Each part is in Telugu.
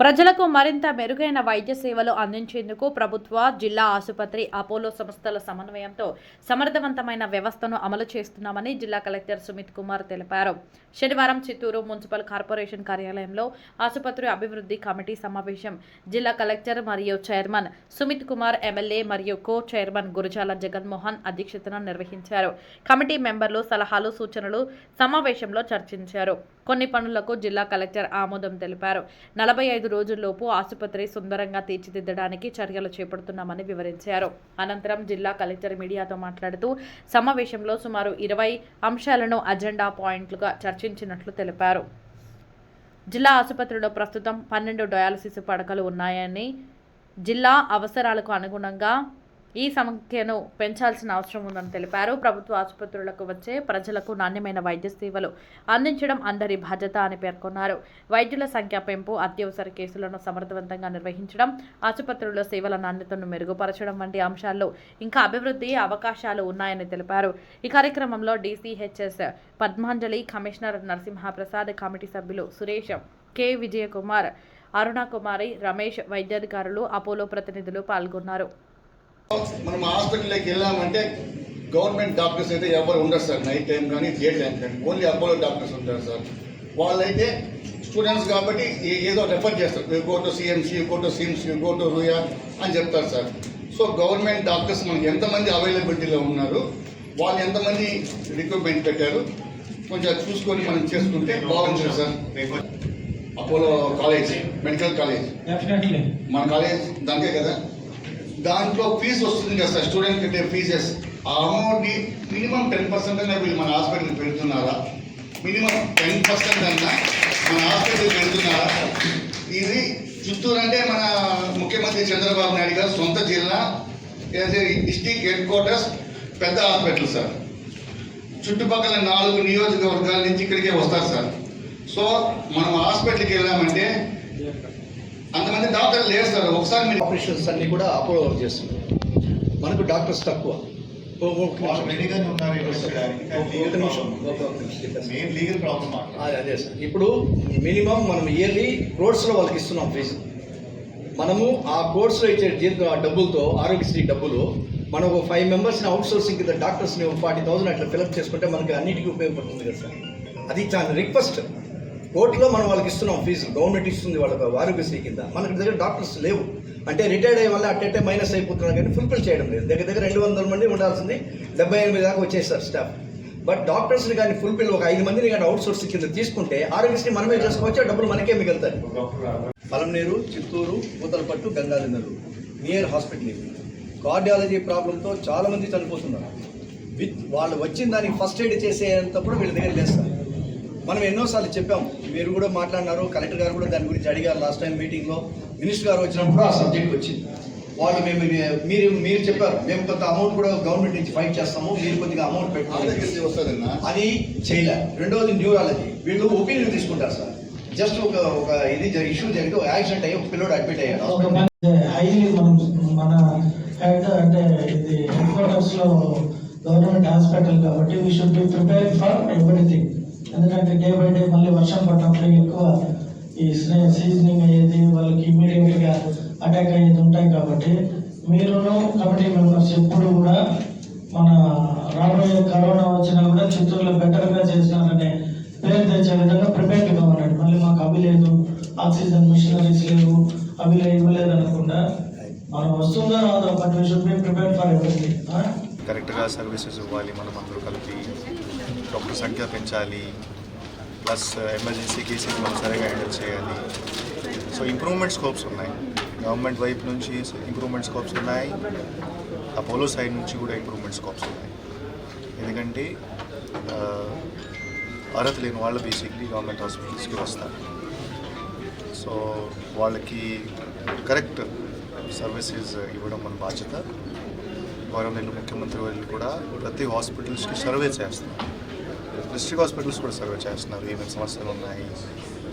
ప్రజలకు మరింత మెరుగైన వైద్య సేవలు అందించేందుకు ప్రభుత్వ, జిల్లా ఆసుపత్రి, అపోలో సంస్థల సమన్వయంతో సమర్థవంతమైన వ్యవస్థను అమలు చేస్తున్నామని జిల్లా కలెక్టర్ సుమిత్ కుమార్ తెలిపారు. శనివారం చిత్తూరు మున్సిపల్ కార్పొరేషన్ కార్యాలయంలో ఆసుపత్రి అభివృద్ధి కమిటీ సమావేశం జిల్లా కలెక్టర్ మరియు చైర్మన్ సుమిత్ కుమార్, ఎమ్మెల్యే మరియు కో చైర్మన్ గురజాల జగన్మోహన్ అధ్యక్షతన నిర్వహించారు. కమిటీ మెంబర్లు సలహాలు, సూచనలు సమావేశంలో చర్చించారు. కొన్ని పనులకు జిల్లా కలెక్టర్ ఆమోదం తెలిపారు. 45 రోజుల్లోపు ఆసుపత్రి సుందరంగా తీర్చిదిద్దడానికి చర్యలు చేపడుతున్నామని వివరించారు. అనంతరం జిల్లా కలెక్టర్ మీడియాతో మాట్లాడుతూ సమావేశంలో సుమారు 20 అంశాలను అజెండా పాయింట్లుగా చర్చించినట్లు తెలిపారు. జిల్లా ఆసుపత్రిలో ప్రస్తుతం 12 డయాలసిస్ పడకలు ఉన్నాయని, జిల్లా అవసరాలకు అనుగుణంగా ఈ సంఖ్యను పెంచాల్సిన అవసరం ఉందని తెలిపారు. ప్రభుత్వ ఆసుపత్రులకు వచ్చే ప్రజలకు నాణ్యమైన వైద్య సేవలు అందించడం అందరి బాధ్యత అని పేర్కొన్నారు. వైద్యుల సంఖ్య పెంపు, అత్యవసర కేసులను సమర్థవంతంగా నిర్వహించడం, ఆసుపత్రుల్లో సేవల నాణ్యతను మెరుగుపరచడం వంటి అంశాల్లో ఇంకా అభివృద్ధి అవకాశాలు ఉన్నాయని తెలిపారు. ఈ కార్యక్రమంలో DCHS Padmanjali, commissioner Narasimha Prasad, committee సభ్యులు సురేష్, K విజయకుమార్, అరుణకుమారి, రమేష్, వైద్యాధికారులు, అపోలో ప్రతినిధులు పాల్గొన్నారు. మనం హాస్పిటల్లోకి వెళ్ళామంటే గవర్నమెంట్ డాక్టర్స్ అయితే ఎవరు ఉండరు సార్. నైట్ టైం కానీ డే టైం కానీ ఓన్లీ అపోలో డాక్టర్స్ ఉంటారు సార్. వాళ్ళైతే స్టూడెంట్స్ కాబట్టి ఏదో రెఫర్ చేస్తారు. Go to CMC, go to SIMS, go to Ruia అని చెప్తారు సార్. సో గవర్నమెంట్ డాక్టర్స్ మనకి ఎంతమంది అవైలబిలిటీలో ఉన్నారు, వాళ్ళు ఎంతమంది రిక్రూట్మెంట్ పెట్టారు, కొంచెం చూసుకొని మనం చేసుకుంటే బాగుంటుంది sir. Apollo college, medical college మన కాలేజ్ దానికే కదా, దాంట్లో ఫీజు వస్తుంది కదా సార్. స్టూడెంట్ కట్టే ఫీజెస్ ఆ అమౌంట్ని మినిమం 10% అన్నా వీళ్ళు మన హాస్పిటల్కి పెడుతున్నారా? మినిమం 10% అన్నా మన హాస్పిటల్కి పెడుతున్నారా? ఇది చిత్తూరు అంటే మన ముఖ్యమంత్రి చంద్రబాబు నాయుడు గారు సొంత జిల్లా, డిస్ట్రిక్ట్ హెడ్ క్వార్టర్స్, పెద్ద హాస్పిటల్ సార్. చుట్టుపక్కల 4 నియోజకవర్గాల నుంచి ఇక్కడికే వస్తారు సార్. సో మనం హాస్పిటల్కి వెళ్ళామంటే అంతమంది డాక్టర్లు లేరు సార్. ఒకసారి మీరు ఆపరేషన్స్ అన్ని కూడా అపోలో వర్క్ చేస్తున్నారు. మనకు డాక్టర్స్ తక్కువ. అదే సార్, ఇప్పుడు మినిమం మనం ఇయర్లీ క్రోర్స్లో వాళ్ళకి ఇస్తున్నాం ఫీజు. మనము ఆ కోర్సులో ఇచ్చే డబ్బులతో, ఆరోగ్యశ్రీ డబ్బులు, మనం ఒక 5 మెంబర్స్ని అవుట్ సోర్సింగ్ కింద డాక్టర్స్ని 40,000 అట్లా ఫిలప్ చేసుకుంటే మనకి అన్నిటికీ ఉపయోగపడుతుంది కదా సార్. అది చాలా రిక్వెస్ట్. కోర్టులో మనం వాళ్ళకి ఇస్తున్నాం ఫీజు, గవర్నమెంట్ ఇస్తుంది వాళ్ళకి ఆరోగ్యశ్రీ కింద. మనకి దగ్గర డాక్టర్స్ లేవు అంటే రిటైర్డ్ అయ్యే వల్ల అట్టే మైనస్ అయిపోతున్నారు కానీ ఫుల్ఫిల్ చేయడం లేదు. దగ్గర 200 మంది ఉండాల్సింది 78 దాకా వచ్చేసారు స్టాఫ్. బట్ డాక్టర్స్ని కానీ ఫుల్ఫిల్ ఒక 5 మందిని కానీ అవుట్ సోర్సింగ్ కింద తీసుకుంటే ఆరోగ్యశ్రీ మనమే చేసుకోవచ్చు, డబ్బులు మనకే మిగులుతాయి. Palamaner, Chittoor, Puthalapattu, Gangadharanagar near hospital. Cardiology ప్రాబ్లంతో చాలామంది చనిపోతున్నారు. వాళ్ళు వచ్చిన దానికి ఫస్ట్ ఎయిడ్ చేసేంతప్పుడు వీళ్ళ దగ్గర లేస్తారు. మనం ఎన్నోసార్లు చెప్పాం, మీరు కూడా మాట్లాడినారు, కలెక్టర్ గారు కూడా దాని గురించి అడిగారు. లాస్ట్ టైం మీటింగ్లో మినిస్టర్ గారు వచ్చినప్పుడు ఆ సబ్జెక్ట్ వచ్చింది. వాళ్ళు మీరు చెప్పారు, మేము కొంత అమౌంట్ కూడా గవర్నమెంట్ నుంచి ఫైట్ చేస్తాము, మీరు కొద్దిగా అమౌంట్ పెట్టుకోవాలి వస్తుందన్నా, అది చేయలే. రెండవది న్యూరాలజీ, వీళ్ళు ఒపీనియన్ తీసుకుంటారు సార్. జస్ట్ ఒక ఇది ఇష్యూ జరిగితే ఒక యాక్సిడెంట్ అయ్యి ఒక పిల్లోడు అడ్మిట్ అయ్యాడు. మన అంటే ఇది హెడ్ క్వార్టర్స్ లో గవర్నమెంట్ హాస్పిటల్ కాబట్టి we should be prepare for everything. ఎందుకంటే డే బై డే మళ్ళీ వర్షం పడినప్పుడు ఎక్కువ ఈ సీజనింగ్ అయ్యేది, వాళ్ళకి ఇమీడియట్గా అటాక్ అయ్యేది ఉంటాయి. కాబట్టి మీరును కమిటీ మెంబర్స్ ఎప్పుడు కూడా మన రాబోయే కరోనా వచ్చినా కూడా చిత్తూరులో బెటర్గా చేసినారనే పేరు తెచ్చే విధంగా ప్రిపేర్గా ఉన్నాడు. మళ్ళీ మాకు అవి లేదు, ఆక్సిజన్ మిషనరీస్ లేవు, అవి ఇవ్వలేదు అనకుండా మనం వస్తుందో రాదో, but we should be prepare for everything. కరెక్ట్గా సర్వీసెస్ ఇవ్వాలి, మనం అందరూ కలిపి డాక్టర్ సంఖ్య పెంచాలి, ప్లస్ ఎమర్జెన్సీ కేసెస్ మనం సరిగా హ్యాండిల్ చేయాలి. సో ఇంప్రూవ్మెంట్ స్కోప్స్ ఉన్నాయి, గవర్నమెంట్ వైపు నుంచి ఇంప్రూవ్మెంట్ స్కోప్స్ ఉన్నాయి, అపోలో సైడ్ నుంచి కూడా ఇంప్రూవ్మెంట్ స్కోప్స్ ఉన్నాయి. ఎందుకంటే అర్హత లేని వాళ్ళు బేసిక్లీ గవర్నమెంట్ హాస్పిటల్స్కి వస్తారు. సో వాళ్ళకి కరెక్ట్ సర్వీసెస్ ఇవ్వడం మన బాధ్యత. గవర్నమెంట్ ముఖ్యమంత్రి వాళ్ళు కూడా ప్రతి హాస్పిటల్స్కి సర్వే చేస్తున్నారు, డిస్ట్రిక్ట్ హాస్పిటల్స్ కూడా సర్వే చేస్తున్నారు. ఏమేమి సమస్యలు ఉన్నాయి,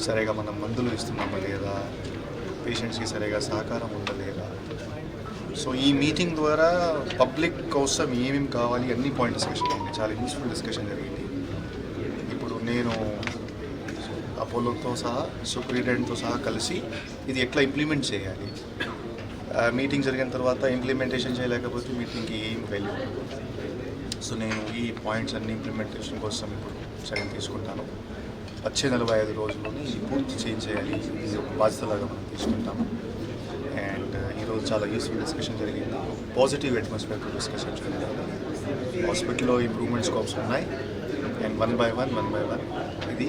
సరిగా మనం మందులు ఇస్తున్నామా లేదా, పేషెంట్స్కి సరిగా సహకారం ఉందా లేదా. సో ఈ మీటింగ్ ద్వారా పబ్లిక్ కోసం ఏమేమి కావాలి అన్ని పాయింట్ డిస్కషన్ అయింది, చాలా యూస్ఫుల్ డిస్కషన్ జరిగింది. ఇప్పుడు నేను అపోలోతో సహా సూపరింటెండెంట్తో సహా కలిసి ఇది ఎట్లా ఇంప్లిమెంట్ చేయాలి. మీటింగ్ జరిగిన తర్వాత ఇంప్లిమెంటేషన్ చేయలేకపోతే మీటింగ్కి ఏం వాల్యూ. సో నేను ఈ పాయింట్స్ అన్ని ఇంప్లిమెంటేషన్ కోసం ఇప్పుడు చర్యలు తీసుకుంటాను. వచ్చే 45 రోజుల్లోనే ఇది పూర్తి చేయాలి. ఇది ఒక బాధ్యతలాగా మనం తీసుకుంటాము. అండ్ ఈరోజు చాలా యూస్ఫుల్ డిస్కషన్ జరిగింది. పాజిటివ్ అట్మాస్ఫియర్తో డిస్కషన్ జరిగింది. హాస్పిటల్లో ఇంప్రూవ్మెంట్ స్కోప్స్ ఉన్నాయి. అండ్ వన్ బై వన్ ఇది